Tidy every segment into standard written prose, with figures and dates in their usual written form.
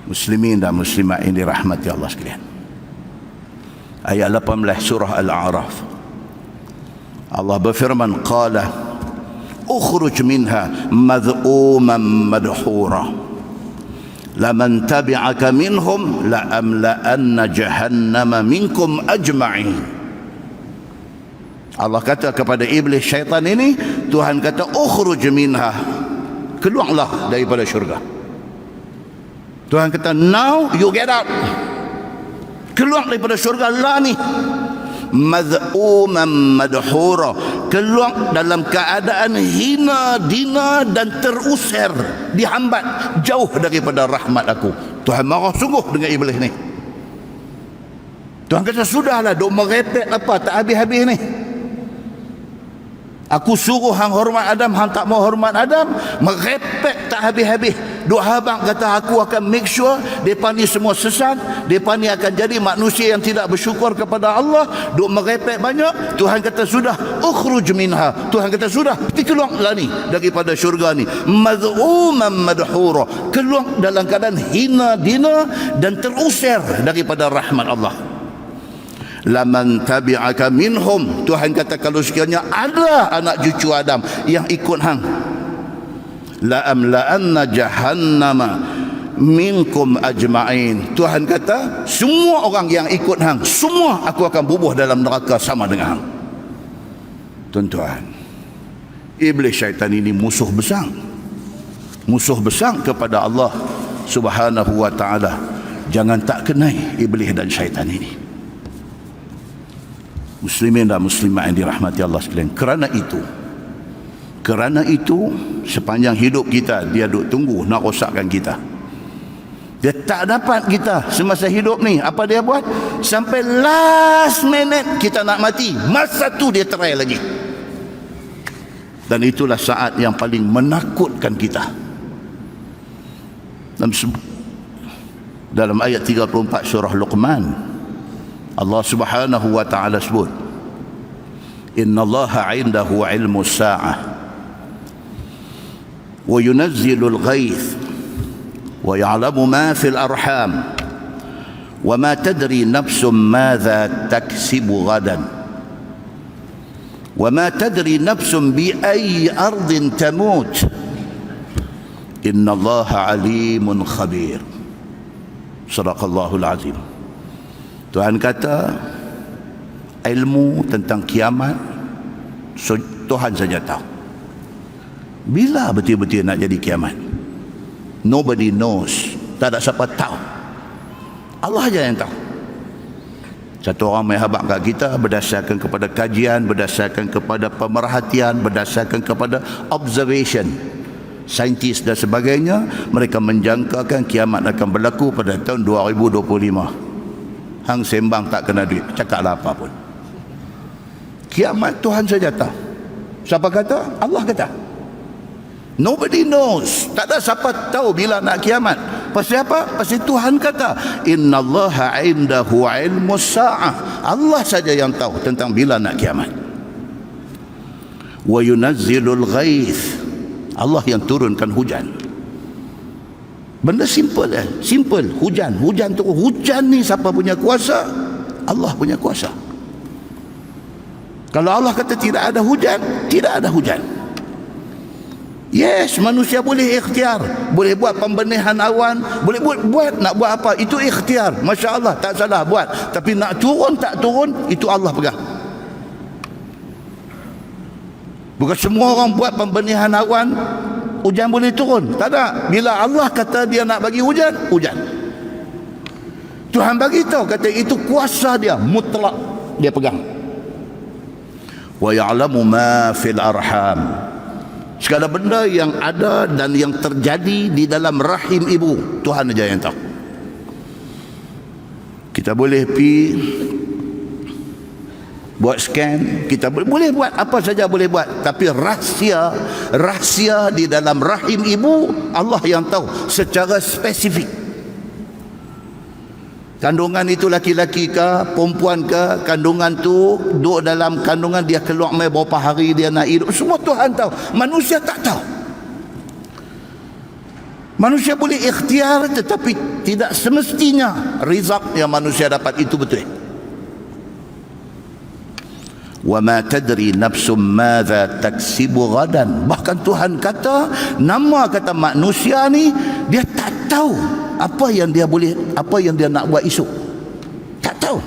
Muslimin dan muslimat yang dirahmati Allah sekalian. Ayat 18 surah Al-A'raf. Allah berfirman, qala ukhruj minha madh'uman madhura laman tabi'aka minhum la'amla'anna jahannama minkum ajma'in. Allah kata kepada iblis syaitan ini, Tuhan kata ukhruj minha, keluarlah daripada syurga. Tuhan kata now you get out, keluar daripada syurga lah ni. Mad'uman madhura, keluar dalam keadaan hina dina dan terusir, dihambat jauh daripada rahmat aku. Tuhan marah sungguh dengan iblis ni. Tuhan kata sudahlah, duk merepek apa tak habis-habis ni. Aku suruh hang hormat Adam, hang tak mau hormat Adam, merepek tak habis-habis. Duk habang kata aku akan make sure depa ni semua sesat, depa ni akan jadi manusia yang tidak bersyukur kepada Allah. Duk merepek banyak. Tuhan kata sudah, ukhruj minha. Tuhan kata sudah, keluarlah ni daripada syurga ni. Mad'uman madhura, keluar dalam keadaan hina dina dan terusir daripada rahmat Allah. Laman tabi'aka minhum, Tuhan kata kalau sekiranya ada anak cucu Adam yang ikut hang, la'amla'anna jahannama minkum ajma'in. Tuhan kata semua orang yang ikut hang, semua aku akan bubuh dalam neraka sama dengan hang. Tuan-tuan, iblis syaitan ini musuh besar, musuh besar kepada Allah Subhanahu wa ta'ala. Jangan tak kenai iblis dan syaitan ini. Muslimin dan muslimat yang dirahmati Allah sekalian, kerana itu sepanjang hidup kita dia duk tunggu nak rosakkan kita. Dia tak dapat kita semasa hidup ni. Apa dia buat? Sampai last minute kita nak mati, masa tu dia try lagi. Dan itulah saat yang paling menakutkan kita. Dalam ayat 34 surah Luqman, Allah Subhanahu wa ta'ala sebut, innallaha 'indahu 'ilmus sa'ah wa yunazzilul ghaith wa ya'lamu ma fil arham wa ma tadri nafsum madza taksibu ghadan wa ma tadri nafsum bi ayyi ardin tamut innallaha 'alimun khabir. Sadaqallahul azim. Tuhan kata ilmu tentang kiamat Tuhan saja tahu. Bila betul-betul nak jadi kiamat? Nobody knows. Tak ada siapa tahu. Allah saja yang tahu. Satu orang main habaq kat kita berdasarkan kepada kajian, berdasarkan kepada pemerhatian, berdasarkan kepada observation. Saintis dan sebagainya, mereka menjangkakan kiamat akan berlaku pada tahun 2025. Hang sembang tak kena duit, cakaplah apa pun. Kiamat Tuhan saja tahu. Siapa kata? Allah kata. Nobody knows. Tak ada siapa tahu bila nak kiamat. Pasal apa? Pasal Tuhan kata, innallaha 'indahu 'ilmus sa'ah. Allah saja yang tahu tentang bila nak kiamat. Wa yunazzilul ghaith. Allah yang turunkan hujan. Benda simple simple. Hujan turun. Hujan ni siapa punya kuasa? Allah punya kuasa. Kalau Allah kata tidak ada hujan, tidak ada hujan. Yes, manusia boleh ikhtiar, boleh buat pembenihan awan, boleh buat nak buat apa, itu ikhtiar. Masya Allah, tak salah buat. Tapi nak turun tak turun, itu Allah pegang. Bukan semua orang buat pembenihan awan hujan boleh turun. Tak ada. Bila Allah kata dia nak bagi hujan, hujan. Tuhan bagi tahu, kata itu kuasa dia mutlak, dia pegang. Wa ya'lamu ma fil arham. Segala benda yang ada dan yang terjadi di dalam rahim ibu, Tuhan saja yang tahu. Kita boleh pergi buat scan, kita boleh buat apa saja boleh buat, tapi rahsia di dalam rahim ibu Allah yang tahu secara spesifik. Kandungan itu laki-laki ke perempuan ke, kandungan tu duduk dalam kandungan dia keluar mai berapa hari dia nak hidup, semua Tuhan tahu, manusia tak tahu. Manusia boleh ikhtiar, tetapi tidak semestinya rizq yang manusia dapat itu betul. Wa ma tadri nafsum madza taksibu ghadan. Bahkan Tuhan kata, nama kata manusia ni, dia tak tahu apa yang dia boleh, apa yang dia nak buat esok. Tak tahu.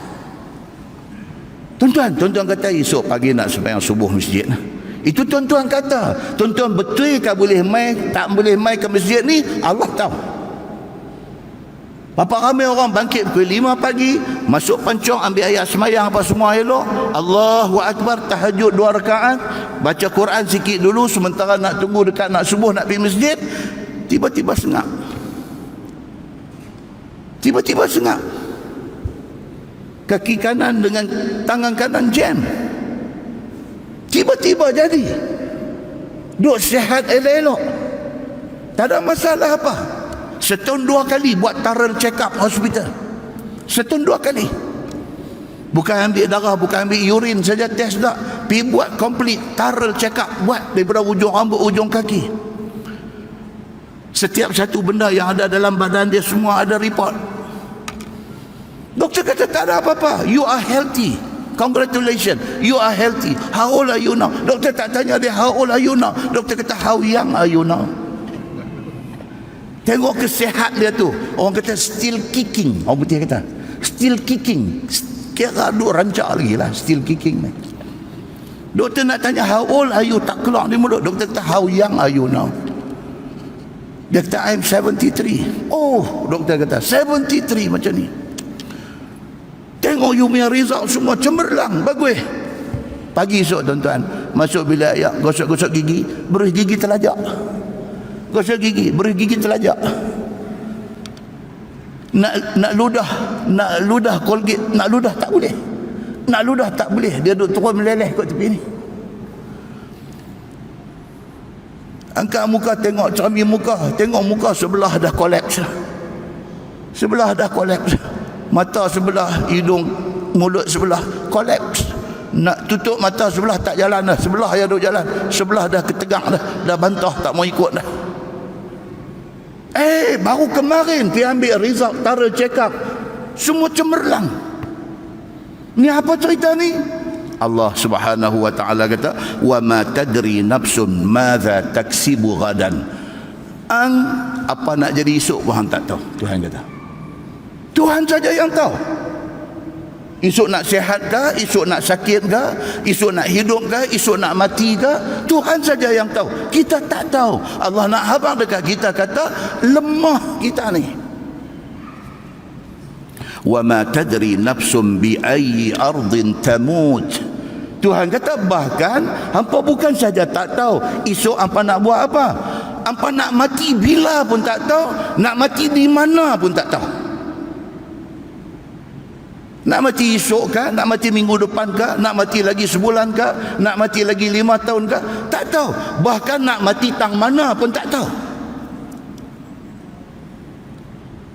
Tuan-tuan kata esok pagi nak sembahyang subuh masjid. Itu tuan-tuan kata. Tuan-tuan betul ke boleh mai, tak boleh mai ke masjid ni, Allah tahu. Berapa ramai orang bangkit pukul 5 pagi, masuk pancong, ambil ayat semayang apa semua elok, Allahu Akbar, tahajud 2 rakaat, baca Quran sikit dulu sementara nak tunggu dekat nak subuh nak pergi masjid. Tiba-tiba sengak. Tiba-tiba sengak. Kaki kanan dengan tangan kanan jam. Tiba-tiba jadi. Duk sihat elok-elok, tak ada masalah apa. Setahun 2 kali buat thorough check up hospital. Setahun 2 kali. Bukan ambil darah, bukan ambil urine saja test tak. Pergi buat complete thorough check up. Buat daripada ujung rambut, ujung kaki. Setiap satu benda yang ada dalam badan dia semua ada report. Doktor kata tak ada apa-apa. You are healthy. Congratulations, you are healthy. How old are you now? Doktor tak tanya dia how old are you now. Doktor kata how young are you now. Tengok kesihat dia tu. Orang kata still kicking. Orang putih kata still kicking. Kira duk rancak lagi lah still kicking ni. Doktor nak tanya how old are you, tak keluar di mulut. Doktor kata how young are you now. Dia kata I'm 73. Oh, doktor kata 73 macam ni. Tengok you punya result semua cemerlang, bagus. Pagi esok tuan-tuan, masuk bilik ayak, gosok-gosok gigi, berus gigi telajak. Gosok gigi, berus gigi telajak. Nak ludah Colgate, nak ludah tak boleh. Nak ludah tak boleh, dia duduk turun meleleh kat tepi ni. Angkat muka, tengok cermin muka, tengok muka sebelah dah kolaps. Sebelah dah kolaps. Mata sebelah, hidung, mulut sebelah kolaps. Nak tutup mata sebelah tak jalan dah. Sebelah yang duk jalan, sebelah dah ketegak dah bantah tak mau ikut dah. Baru kemarin pergi ambil result thorough check up, semua cemerlang. Ni apa cerita ni? Allah Subhanahu wa taala kata, wa ma tadri nafsun madza taksibu ghadan. Apa nak jadi esok pun hang tak tahu. Tuhan kata, Tuhan saja yang tahu. Esok nak sihat ke, esok nak sakit ke, esok nak hidup ke, esok nak mati ke, Tuhan saja yang tahu. Kita tak tahu. Allah nak habaq dekat kita, kata lemah kita ni. Wa ma tadri nafsum bi ayyi ardin tamut. Tuhan kata bahkan hampa bukan saja tak tahu esok hampa nak buat apa, hampa nak mati bila pun tak tahu, nak mati di mana pun tak tahu. Nak mati esok ke, nak mati minggu depan ke, nak mati lagi sebulan ke, nak mati lagi 5 tahun ke, tak tahu. Bahkan nak mati tang mana pun tak tahu.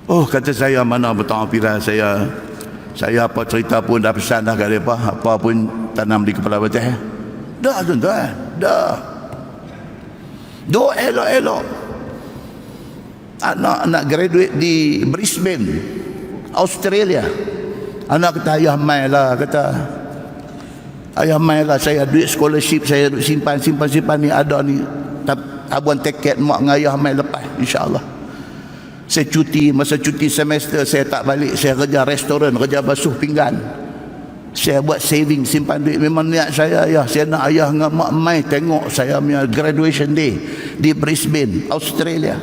Oh, kata saya, mana betul pilihan saya apa cerita pun dah pesan dah kat mereka, apa pun tanam di kepala betul. Dah tuan-tuan, dah. Doa elok-elok. Anak graduate di Brisbane, Australia. Anak kata ayah mai lah, kata ayah mai lah, saya duit scholarship saya duk simpan ni ada ni, abuan tiket mak dengan ayah mai lepas insya-Allah. Saya cuti, masa cuti semester saya tak balik, saya kerja restoran, kerja basuh pinggan. Saya buat saving, simpan duit. Memang niat saya, ayah, saya nak ayah dengan mak mai tengok saya punya graduation day di Brisbane, Australia.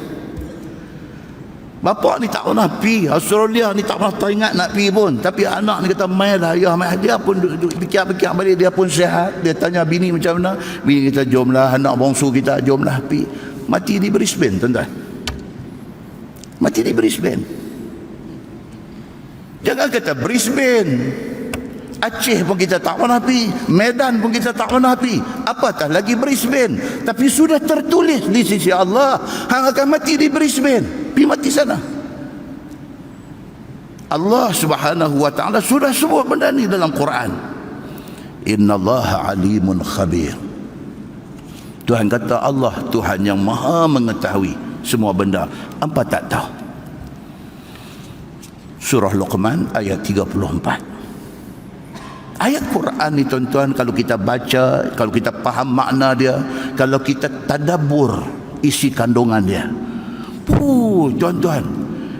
Bapa ni tak pernah pergi Australia, ni tak pernah teringat nak pergi pun, tapi anak ni kata mai lah ayah, mai. Dia pun duduk fikir-fikir balik, dia pun sihat. Dia tanya bini macam mana, bini kita jomlah, anak bongsu kita jomlah pergi. Mati di Brisbane tuan-tuan, mati di Brisbane. Jangan kata Brisbane, Aceh pun kita tak pernah pergi, Medan pun kita tak pernah pergi, apatah lagi Brisbane. Tapi sudah tertulis di sisi Allah, hang akan mati di Brisbane, pergi mati sana. Allah Subhanahu wa taala sudah sebut benda ni dalam Quran. Innallaha alimun khabir. Tuhan kata Allah Tuhan yang maha mengetahui. semua benda. Hampa tak tahu. Surah Luqman ayat 34. Ayat Quran ni tuan-tuan, kalau kita baca, kalau kita faham makna dia, kalau kita tadabbur isi kandungan dia, tuan-tuan,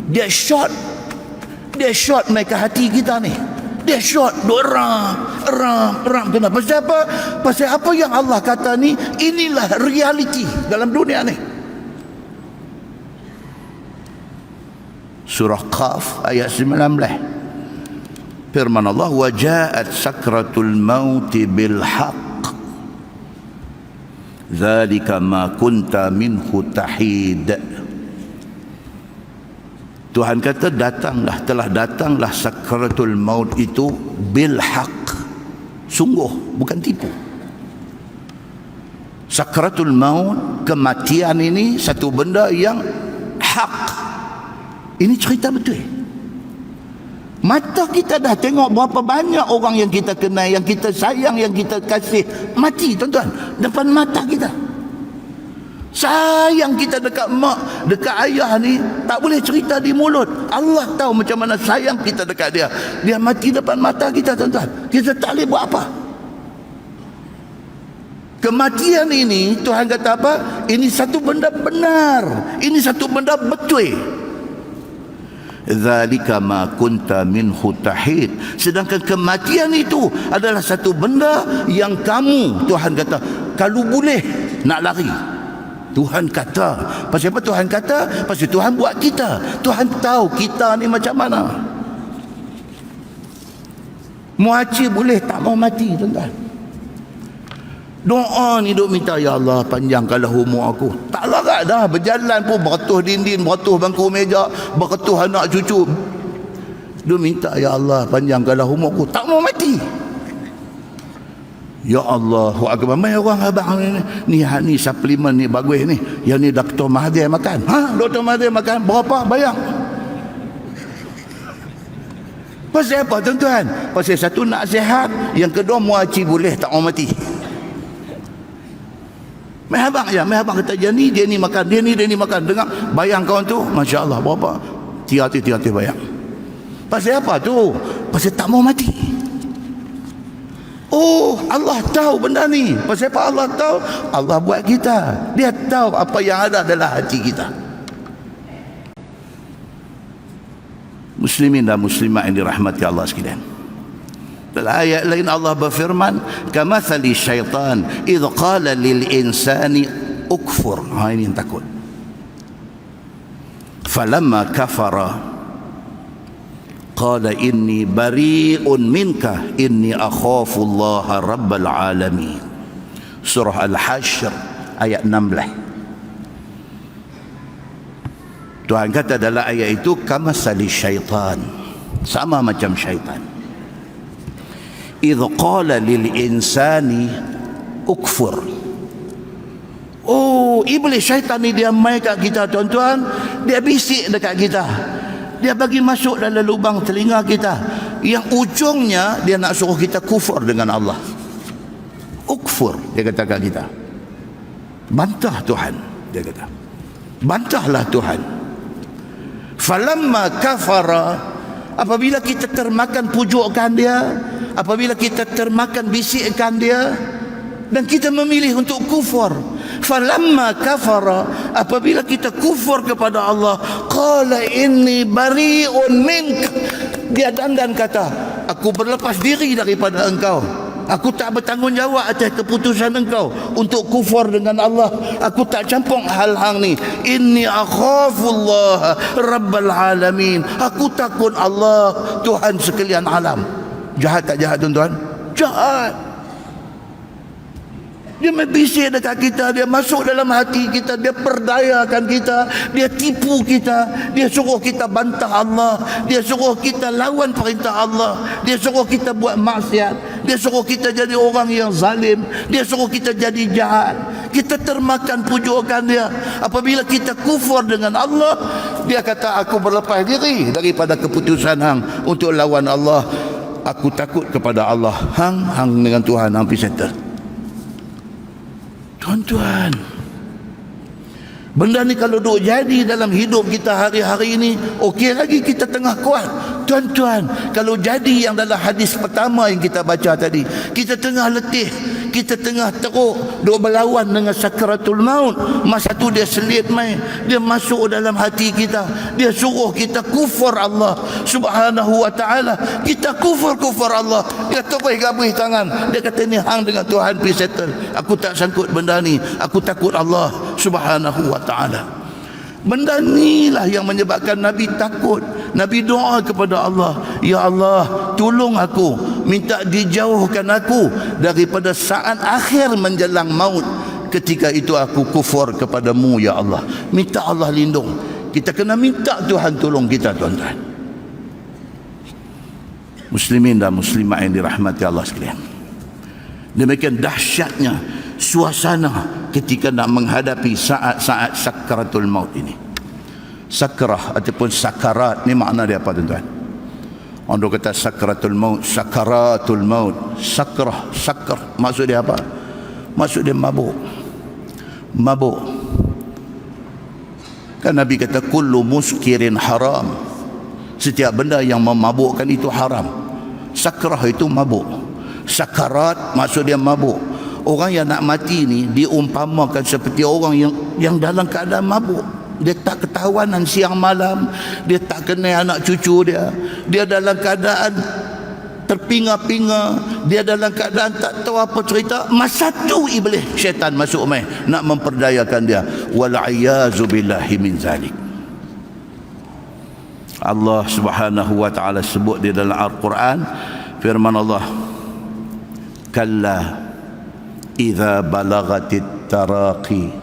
dia shot naik ke hati kita ni. Dia shot, ram. Kenapa? Pasal apa? Pasal apa yang Allah kata ni, inilah realiti dalam dunia ni. Surah Qaf ayat 19. Firman Allah, wa ja'at sakratul mauti bil haqq dzalika ma kunta minhu tahid. Tuhan kata telah datanglah sakratul maut itu bil haqq, sungguh, bukan tipu. Sakratul maut, kematian ini satu benda yang hak. Ini cerita betul. Mata kita dah tengok berapa banyak orang yang kita kenal, yang kita sayang, yang kita kasih mati, tuan-tuan, depan mata kita. Sayang kita dekat mak, dekat ayah ni tak boleh cerita di mulut. Allah tahu macam mana sayang kita dekat dia. Dia mati depan mata kita, tuan-tuan. Kita tak boleh buat apa. Kematian ini, Tuhan kata apa? Ini satu benda benar. Ini satu benda betul. Zalika ma kunta minhu tahid. Sedangkan kematian itu adalah satu benda yang kamu, Tuhan kata, kalau boleh nak lari. Tuhan kata. Pasal apa Tuhan kata? Pasal Tuhan buat kita. Tuhan tahu kita ni macam mana. Muacir boleh tak mau mati, tuan-tuan. Doa ni duk minta, ya Allah panjangkanlah umur aku. Tak larat dah, berjalan pun beratus dinding, beratus bangku meja, beratus anak cucu. Duk minta, ya Allah panjangkanlah umur aku. Tak mau mati. Ya Allah, akbar. Mai orang abang ni suplemen ni bagus ni. Yang ni Dr. Mahathir makan. Dr. Mahathir makan berapa? Bayang. Pasal apa, tuan-tuan? Pasal satu nak sihat, yang kedua muaci boleh tak mau mati. Mai abang kata dia ni makan, dia ni makan. Dengar bayang kawan tu, masya-Allah, berapa? 300 bayang. Pasal apa tu? Pasal tak mau mati. Oh, Allah tahu benda ni. Pasal apa Allah tahu? Allah buat kita. Dia tahu apa yang ada dalam hati kita. Muslimin dan muslimat yang dirahmati Allah sekalian. Dalam ayat lain Allah berfirman, kamathali syaitan idh qala lil insani ukfur. Ini yang takut. Falamma kafara qala inni bari'un minka inni akhafu Allah rabbal alamin. Surah Al-Hashr ayat 16. Tuhan kata dalam ayat itu, kamathali syaitan, sama macam syaitan. idh qala lil insani ukfur. Oh, iblis syaitan ni dia main kat kita, tuan-tuan. Dia bisik dekat kita. Dia bagi masuk dalam lubang telinga kita, yang ujungnya dia nak suruh kita kufur dengan Allah. Ukfur, dia kata kat kita. Bantah Tuhan, dia kata. Bantahlah Tuhan. Falamma kafara, apabila kita termakan pujukan dia, apabila kita termakan bisikan dia, dan kita memilih untuk kufur. Falamma kafara, apabila kita kufur kepada Allah, qala inni bari'un mink. Dia dandan kata, aku berlepas diri daripada engkau. Aku tak bertanggungjawab atas keputusan engkau untuk kufur dengan Allah. Aku tak campur hal-hal ni. Inni akhafullah rabbal alamin. Aku takut Allah, Tuhan sekalian alam. Jahat tak jahat, tuan-tuan? Jahat. Dia membisik dekat kita, dia masuk dalam hati kita, dia perdayakan kita, dia tipu kita, dia suruh kita bantah Allah, dia suruh kita lawan perintah Allah, dia suruh kita buat maksiat, dia suruh kita jadi orang yang zalim, dia suruh kita jadi jahat. Kita termakan pujukan dia. Apabila kita kufur dengan Allah, dia kata, aku berlepas diri daripada keputusan hang untuk lawan Allah. Aku takut kepada Allah. Hang dengan Tuhan hang pergi settle. Tuan-tuan, Benda ni kalau duk jadi dalam hidup kita hari-hari ini, okey lagi kita tengah kuat. Tuan-tuan, kalau jadi yang dalam hadis pertama yang kita baca tadi, kita tengah letih, kita tengah teruk, duk berlawan dengan sakaratul maut, masa tu dia selit main, dia masuk dalam hati kita, dia suruh kita kufur Allah Subhanahu wa ta'ala, kita kufur Allah, dia tepih-gabih tangan, dia kata ni hang dengan Tuhan pergi settle, aku tak sangkut benda ni, aku takut Allah Subhanahu wa ta'ala. Benda inilah yang menyebabkan Nabi takut. Nabi doa kepada Allah, ya Allah, tolong aku, minta dijauhkan aku daripada saat akhir menjelang maut, ketika itu aku kufur kepadamu ya Allah. Minta Allah lindung. Kita kena minta Tuhan tolong kita, tuan-tuan. Muslimin dan muslimat yang dirahmati Allah sekalian, demikian dahsyatnya suasana ketika nak menghadapi saat-saat sakaratul maut ini. Sakrah ataupun sakarat ni makna dia apa, tuan-tuan? Orang kata sakaratul maut, sakaratul maut, sakrah, sakr, maksud dia apa? Maksud dia mabuk. Mabuk. Kan Nabi kata kullu muskirin haram. Setiap benda yang memabukkan itu haram. Sakrah itu mabuk. Sakarat maksud dia mabuk. Orang yang nak mati ni diumpamakan seperti orang yang dalam keadaan mabuk. Dia tak ketahuanan siang malam, dia tak kenal anak cucu dia, dia dalam keadaan terpinga-pinga, dia dalam keadaan tak tahu apa cerita. Masa tu iblis syaitan masuk main nak memperdayakan dia. Wal'iyazu billahi min zalik. Allah Subhanahu wa ta'ala sebut di dalam Al-Quran, firman Allah, kalla idza balagatit taraqi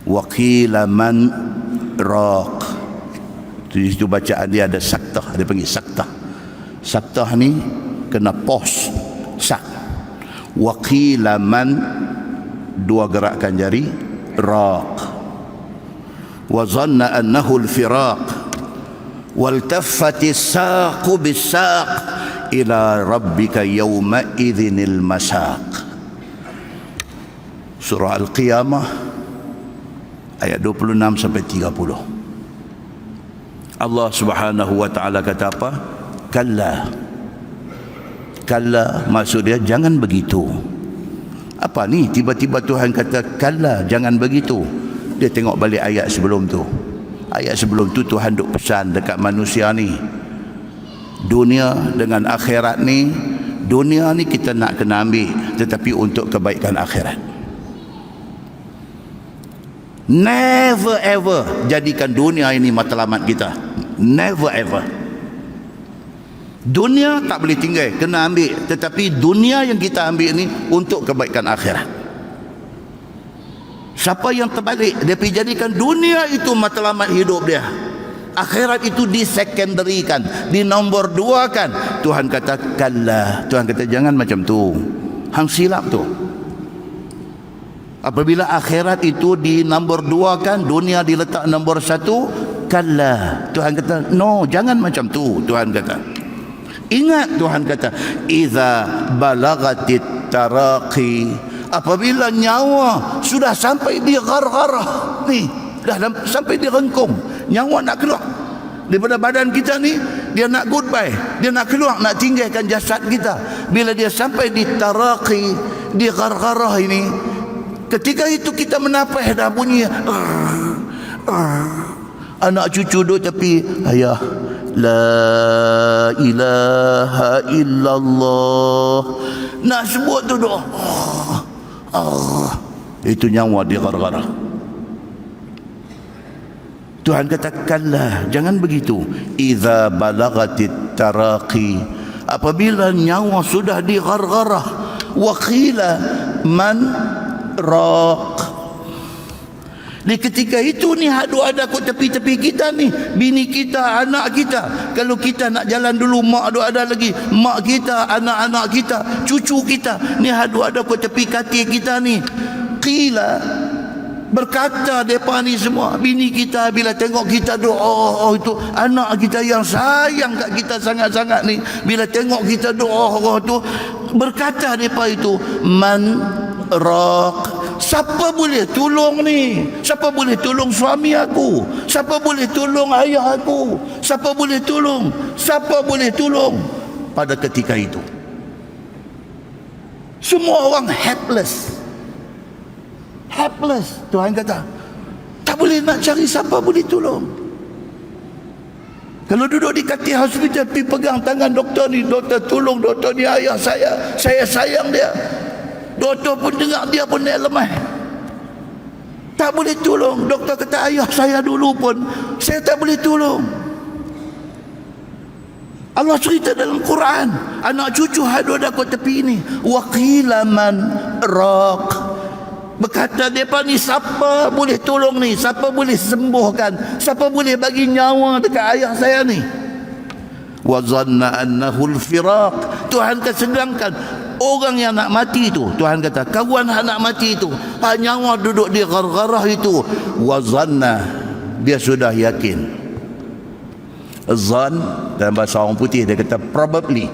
wa qila man raq. Di situ bacaan dia ada saktah, dia panggil saktah. Saktah ni kena pos, sak. Wa qila man, dua gerakan jari, raq. Wa zanna annahu al-firaq waltaffati as-saqu bis-saq ila rabbika yawma idzinil masaq. Surah Al-Qiyamah ayat 26 sampai 30. Allah Subhanahu wa ta'ala kata apa? Kalla. Kalla maksud dia jangan begitu. Apa ni tiba-tiba Tuhan kata kalla, jangan begitu? Dia tengok balik ayat sebelum tu. Ayat sebelum tu Tuhan duk pesan dekat manusia ni, dunia dengan akhirat ni, dunia ni kita nak kena ambil, tetapi untuk kebaikan akhirat. Never ever jadikan dunia ini matlamat kita. Never ever. Dunia tak boleh tinggal, kena ambil, tetapi dunia yang kita ambil ni untuk kebaikan akhirat. Siapa yang terbalik, dia pergi jadikan dunia itu matlamat hidup dia, akhirat itu disecondary-kan, dinombor dua kan. Tuhan kata kalla, Tuhan kata jangan macam tu, hang silap tu. Apabila akhirat itu di nombor dua kan, dunia diletak nombor satu, kalla, Tuhan kata no, jangan macam tu. Tuhan kata ingat, Tuhan kata iza balagatit taraqi, apabila nyawa sudah sampai di ghargharah ni, dah sampai di rengkung, nyawa nak keluar daripada badan kita ni, dia nak goodbye, dia nak keluar, nak tinggalkan jasad kita. Bila dia sampai di taraqi, di ghargharah ini, ketika itu kita menapah dah bunyi anak cucu duduk tepi, ayah la ilaha illallah, nak sebut tu doa, itu nyawa di ghargharah. Tuhan katakanlah jangan begitu. Idza balagatit taraqi, apabila nyawa sudah di ghargharah, wa qila man raq. Di ketika itu ni ada kat tepi-tepi kita ni, bini kita, anak kita. Kalau kita nak jalan dulu, mak ada lagi, mak kita, anak-anak kita, cucu kita ni ada kat tepi katil kita ni. Qila, berkata depa ni semua, bini kita bila tengok kita doa, itu anak kita yang sayang kat kita sangat-sangat ni, bila tengok kita doa tu, berkata depa itu man raq, siapa boleh tolong ni? Siapa boleh tolong suami aku? Siapa boleh tolong ayah aku? Siapa boleh tolong? Siapa boleh tolong? Pada ketika itu semua orang helpless. Helpless. Tuhan kata, tak boleh nak cari siapa boleh tolong. Kalau duduk di katil hospital, pergi pegang tangan doktor ni, doktor tolong, doktor ni ayah saya sayang dia. Doktor pun dengar dia pun dia lemah, tak boleh tolong. Doktor kata, ayah saya dulu pun saya tak boleh tolong. Allah cerita dalam Quran, anak cucu hadu ada kat tepi ni. Wa qila man raq, berkata mereka ni, siapa boleh tolong ni, siapa boleh sembuhkan, siapa boleh bagi nyawa dekat ayah saya ni. Wa zanna annahu al-firaq, Tuhan kesedangkan orang yang nak mati itu, Tuhan kata kawan nak mati itu, nyawa duduk di gargarah itu. Wa zanna, dia sudah yakin. Zan dalam bahasa orang putih dia kata probably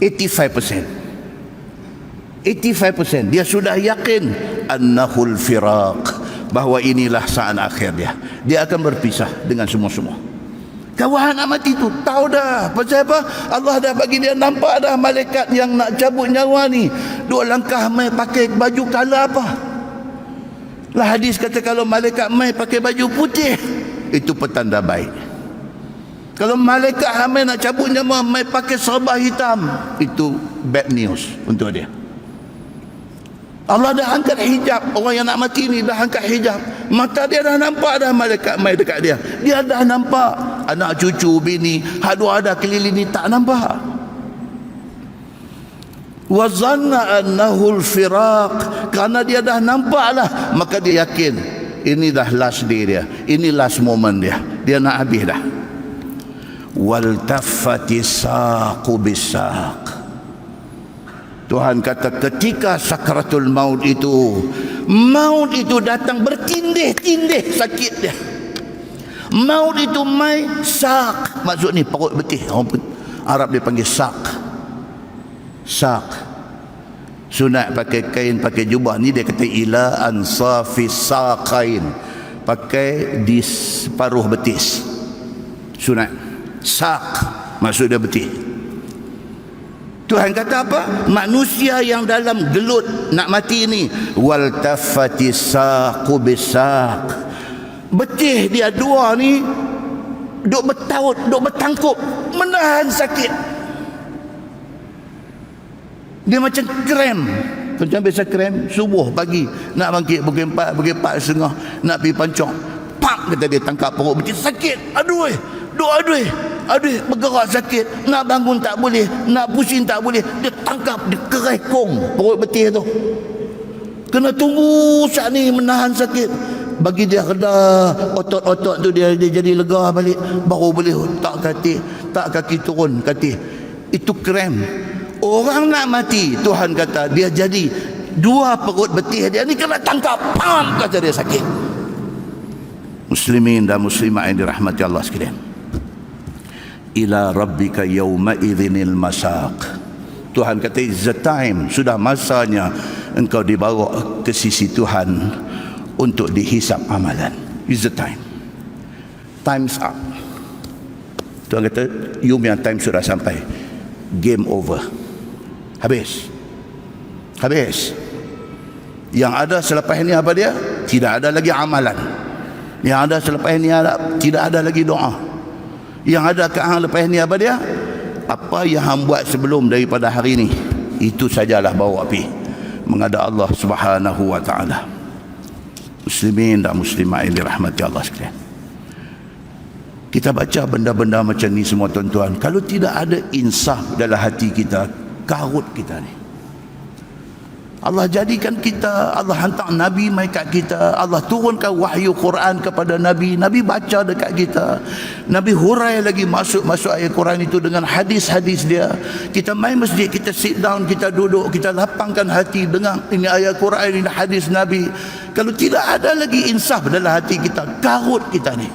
85%. Dia sudah yakin annahul firaq, bahawa inilah saat akhir dia akan berpisah dengan semua-semua. Kawan nak mati tu tahu dah. Pasal apa? Allah dah bagi dia nampak dah malaikat yang nak cabut nyawa ni. 2 langkah mai pakai baju kala apa? Lah hadis kata kalau malaikat mai pakai baju putih, itu petanda baik. Kalau malaikat hamil nak cabut nyawa mai pakai serba hitam, itu bad news untuk dia. Allah dah angkat hijab. Orang yang nak mati ni dah angkat hijab. Mata dia dah nampak dah malaikat mai dekat dia. Dia dah nampak. Anak cucu bini hadu ada keliling ni tak nampak. Wa zanna annahu al-firaq, kerana dia dah nampak lah, maka dia yakin ini dah last day dia, ini last moment dia, dia nak habis dah. Wal taffati saqu bisaq, Tuhan kata ketika sakratul maut itu datang bertindih-tindih sakit dia. Maut itu mai sak, maksud ni perut betih, orang Arab dia panggil sak. Sunat pakai kain, pakai jubah ni dia kata ila ansafis saqain, pakai di separuh betis. Sunat sak, maksud dia betih. Tuhan kata apa? Manusia yang dalam gelut nak mati ni, wal tafati saqu bisaq, betih dia dua ni duk bertaut, duk bertangkup, menahan sakit. Dia macam krem. Macam biasa krem subuh pagi nak bangkit pukul 4, pukul 4.30 nak pergi pancong, pak kata dia tangkap perut betih sakit. Aduh, bergerak sakit, nak bangun tak boleh, nak pusing tak boleh. Dia tangkap, dia kerekong perut betih tu. Kena tunggu saat ni menahan sakit, bagi dia reda, otot-otot tu dia jadi lega balik, baru boleh tak kaki turun katil. Itu krem. Orang nak mati, Tuhan kata dia jadi dua perut betih dia ni kena tangkap, pam, kata dia sakit. Muslimin dan muslimat yang dirahmati Allah sekalian, ila rabbika yawma idhinil masaq, Tuhan kata it's the time, sudah masanya engkau dibawa ke sisi Tuhan untuk dihisap amalan. It's the time, time's up. Tuhan kata you punya time sudah sampai, game over, habis. Yang ada selepas ini apa dia? Tidak ada lagi amalan. Yang ada selepas ini tidak ada lagi doa. Yang ada ke hang lepas ni apa dia? Apa yang hang buat sebelum daripada hari ini, itu sajalah bawa api menghadap Allah Subhanahu wa taala. Muslimin dan muslimat yang dirahmati Allah sekalian, kita baca benda-benda macam ni semua tuan-tuan, kalau tidak ada insaf dalam hati kita, karut kita ni. Allah jadikan kita, Allah hantar Nabi mai kat kita, Allah turunkan wahyu Quran kepada Nabi, Nabi baca dekat kita, Nabi hurai lagi masuk ayat Quran itu dengan hadis-hadis dia. Kita mai masjid, kita sit down, kita duduk, kita lapangkan hati dengan ini ayat Quran, ini hadis Nabi. Kalau tidak ada lagi insaf dalam hati kita, karut kita ni.